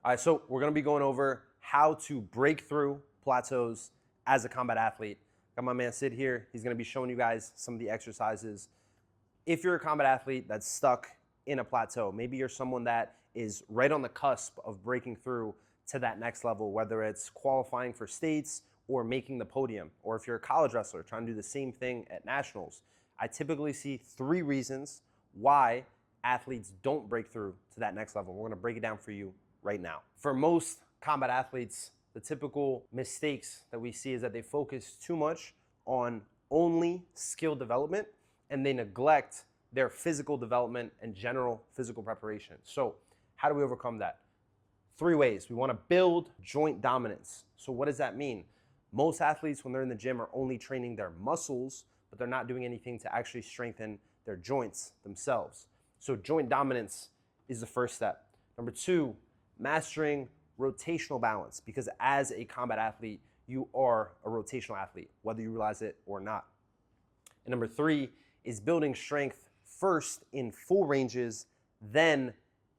All right, so we're gonna be going over how to break through plateaus as a combat athlete. Got my man Sid here. He's gonna be showing you guys some of the exercises. If you're a combat athlete that's stuck in a plateau, maybe you're someone that is right on the cusp of breaking through to that next level, whether it's qualifying for states or making the podium, or if you're a college wrestler trying to do the same thing at nationals. I typically see 3 reasons why athletes don't break through to that next level. We're gonna break it down for you right now. For most combat athletes, the typical mistakes that we see is that they focus too much on only skill development and they neglect their physical development and general physical preparation. So how do we overcome that? 3 ways. We want to build joint dominance. So what does that mean? Most athletes, when they're in the gym, are only training their muscles, but they're not doing anything to actually strengthen their joints themselves. So joint dominance is the first step. Number 2, mastering rotational balance, because as a combat athlete, you are a rotational athlete, whether you realize it or not. And number 3 is building strength first in full ranges, then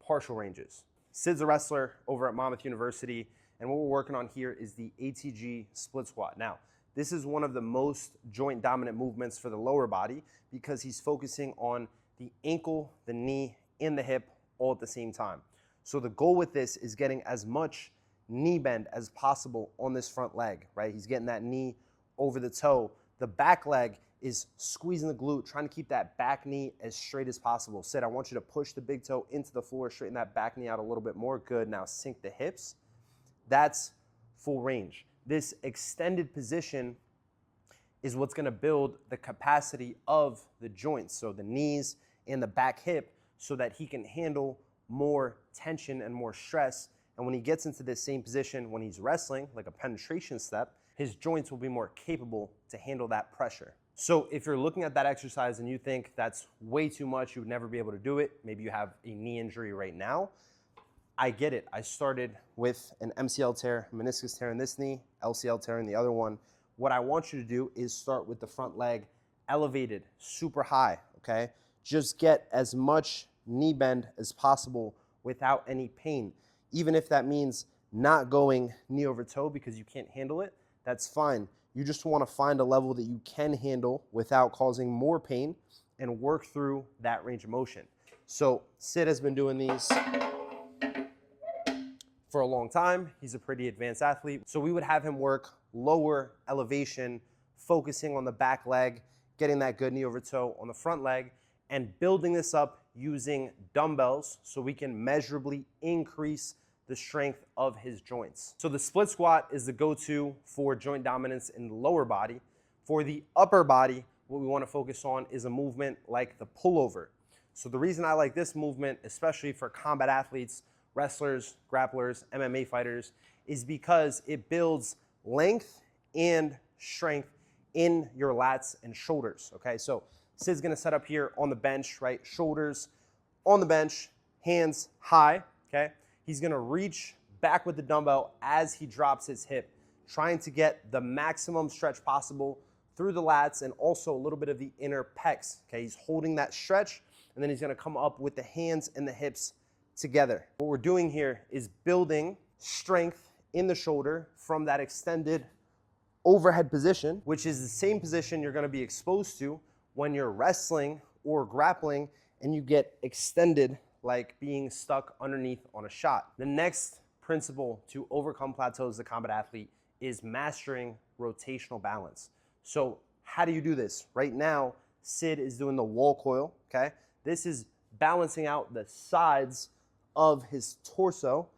partial ranges. Sid's a wrestler over at Monmouth University, and what we're working on here is the ATG split squat. Now, this is one of the most joint dominant movements for the lower body because he's focusing on the ankle, the knee, and the hip all at the same time. So the goal with this is getting as much knee bend as possible on this front leg, right? He's getting that knee over the toe. The back leg is squeezing the glute, trying to keep that back knee as straight as possible. Sid, I want you to push the big toe into the floor, straighten that back knee out a little bit more. Good, now sink the hips. That's full range. This extended position is what's gonna build the capacity of the joints, so the knees and the back hip, so that he can handle more tension and more stress. And when he gets into this same position when he's wrestling, like a penetration step, his joints will be more capable to handle that pressure. So if you're looking at that exercise and you think that's way too much, you would never be able to do it, maybe you have a knee injury right now, I get it. I started with an MCL tear, meniscus tear in this knee, LCL tear in the other one. What I want you to do is start with the front leg elevated, super high, okay? Just get as much knee bend as possible without any pain. Even if that means not going knee over toe because you can't handle it, that's fine. You just want to find a level that you can handle without causing more pain and work through that range of motion. So Sid has been doing these for a long time. He's a pretty advanced athlete. So we would have him work lower elevation, focusing on the back leg, getting that good knee over toe on the front leg, and building this up using dumbbells so we can measurably increase the strength of his joints. So the split squat is the go-to for joint dominance in the lower body. For the upper body, what we want to focus on is a movement like the pullover. So the reason I like this movement, especially for combat athletes, wrestlers, grapplers, MMA fighters, is because it builds length and strength in your lats and shoulders, okay? So Sid's gonna set up here on the bench, right? Shoulders on the bench, hands high, okay? He's gonna reach back with the dumbbell as he drops his hip, trying to get the maximum stretch possible through the lats and also a little bit of the inner pecs, okay? He's holding that stretch, and then he's gonna come up with the hands and the hips together. What we're doing here is building strength in the shoulder from that extended overhead position, which is the same position you're gonna be exposed to when you're wrestling or grappling and you get extended like being stuck underneath on a shot. The next principle to overcome plateaus as a combat athlete is mastering rotational balance. So how do you do this? Right now, Sid is doing the wall coil, okay? This is balancing out the sides of his torso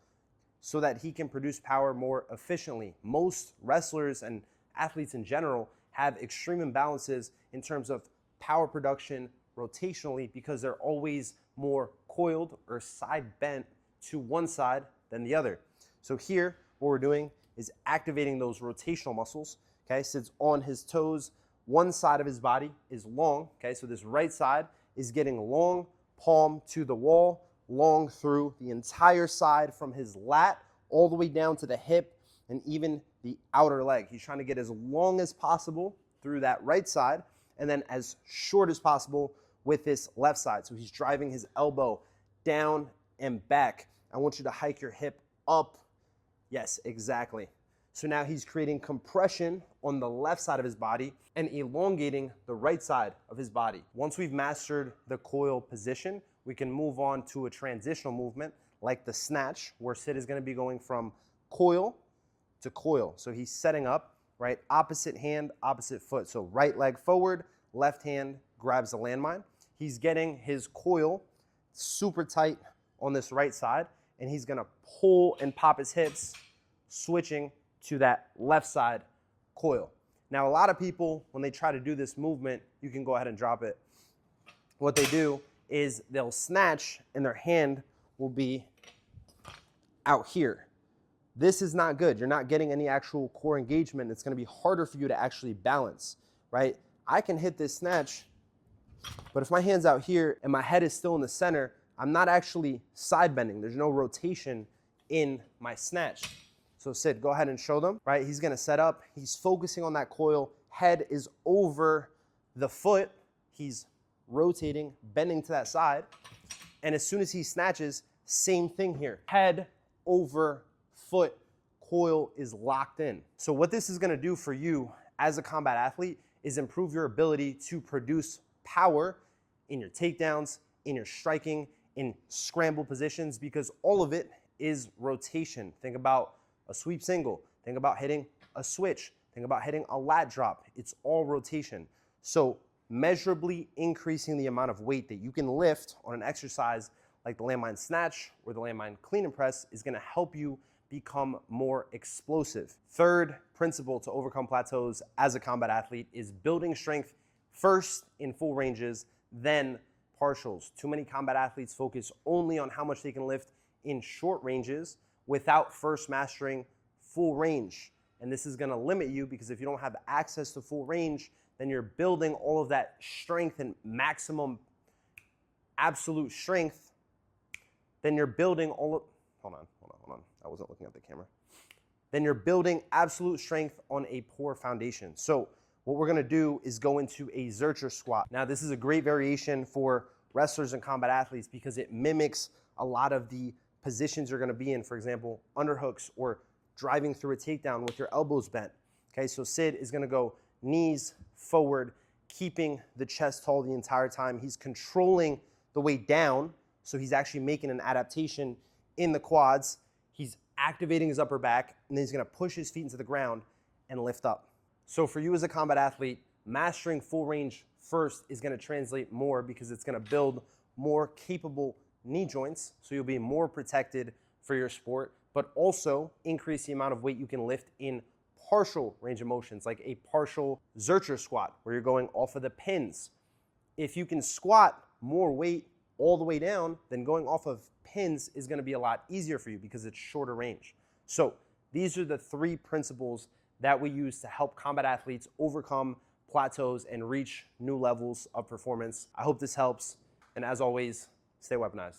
so that he can produce power more efficiently. Most wrestlers and athletes in general have extreme imbalances in terms of power production rotationally because they're always more coiled or side bent to one side than the other. So here, what we're doing is activating those rotational muscles, okay? Sid's on his toes. One side of his body is long, okay? So this right side is getting long, palm to the wall, long through the entire side from his lat all the way down to the hip and even the outer leg. He's trying to get as long as possible through that right side and then as short as possible with this left side. So he's driving his elbow down and back. I want you to hike your hip up. Yes, exactly. So now he's creating compression on the left side of his body and elongating the right side of his body. Once we've mastered the coil position, we can move on to a transitional movement like the snatch, where Sid is going to be going from coil to coil. So he's setting up, right? Opposite hand, opposite foot. So right leg forward, left hand grabs the landmine. He's getting his coil super tight on this right side, and he's going to pull and pop his hips, switching to that left side coil. Now, a lot of people, when they try to do this movement, you can go ahead and drop it. What they do is they'll snatch and their hand will be out here. This is not good. You're not getting any actual core engagement. It's going to be harder for you to actually balance, right? I can hit this snatch, but if my hand's out here and my head is still in the center, I'm not actually side bending. There's no rotation in my snatch. So Sid, go ahead and show them, right? He's gonna set up, he's focusing on that coil, head is over the foot, he's rotating, bending to that side, and as soon as he snatches, same thing here. Head over foot, coil is locked in. So what this is gonna do for you as a combat athlete is improve your ability to produce power in your takedowns, in your striking, in scramble positions, because all of it is rotation. Think about a sweep single, think about hitting a switch, think about hitting a lat drop. It's all rotation. So measurably increasing the amount of weight that you can lift on an exercise like the landmine snatch or the landmine clean and press is gonna help you become more explosive. Third principle to overcome plateaus as a combat athlete is building strength first in full ranges, then partials. Too many combat athletes focus only on how much they can lift in short ranges without first mastering full range. And this is gonna limit you, because if you don't have access to full range, then you're building all of that strength and maximum absolute strength, then you're building all of, hold on. I wasn't looking at the camera. Then you're building absolute strength on a poor foundation. So what we're gonna do is go into a Zercher squat. Now this is a great variation for wrestlers and combat athletes because it mimics a lot of the positions you're gonna be in, for example, underhooks or driving through a takedown with your elbows bent. Okay, so Sid is gonna go knees forward, keeping the chest tall the entire time. He's controlling the weight down, so he's actually making an adaptation in the quads. He's activating his upper back, and then he's gonna push his feet into the ground and lift up. So for you as a combat athlete, mastering full range first is gonna translate more because it's gonna build more capable knee joints, so you'll be more protected for your sport, but also increase the amount of weight you can lift in partial range of motions, like a partial Zercher squat, where you're going off of the pins. If you can squat more weight all the way down, then going off of pins is gonna be a lot easier for you because it's shorter range. So these are the three principles that we use to help combat athletes overcome plateaus and reach new levels of performance. I hope this helps, and as always, stay weaponized.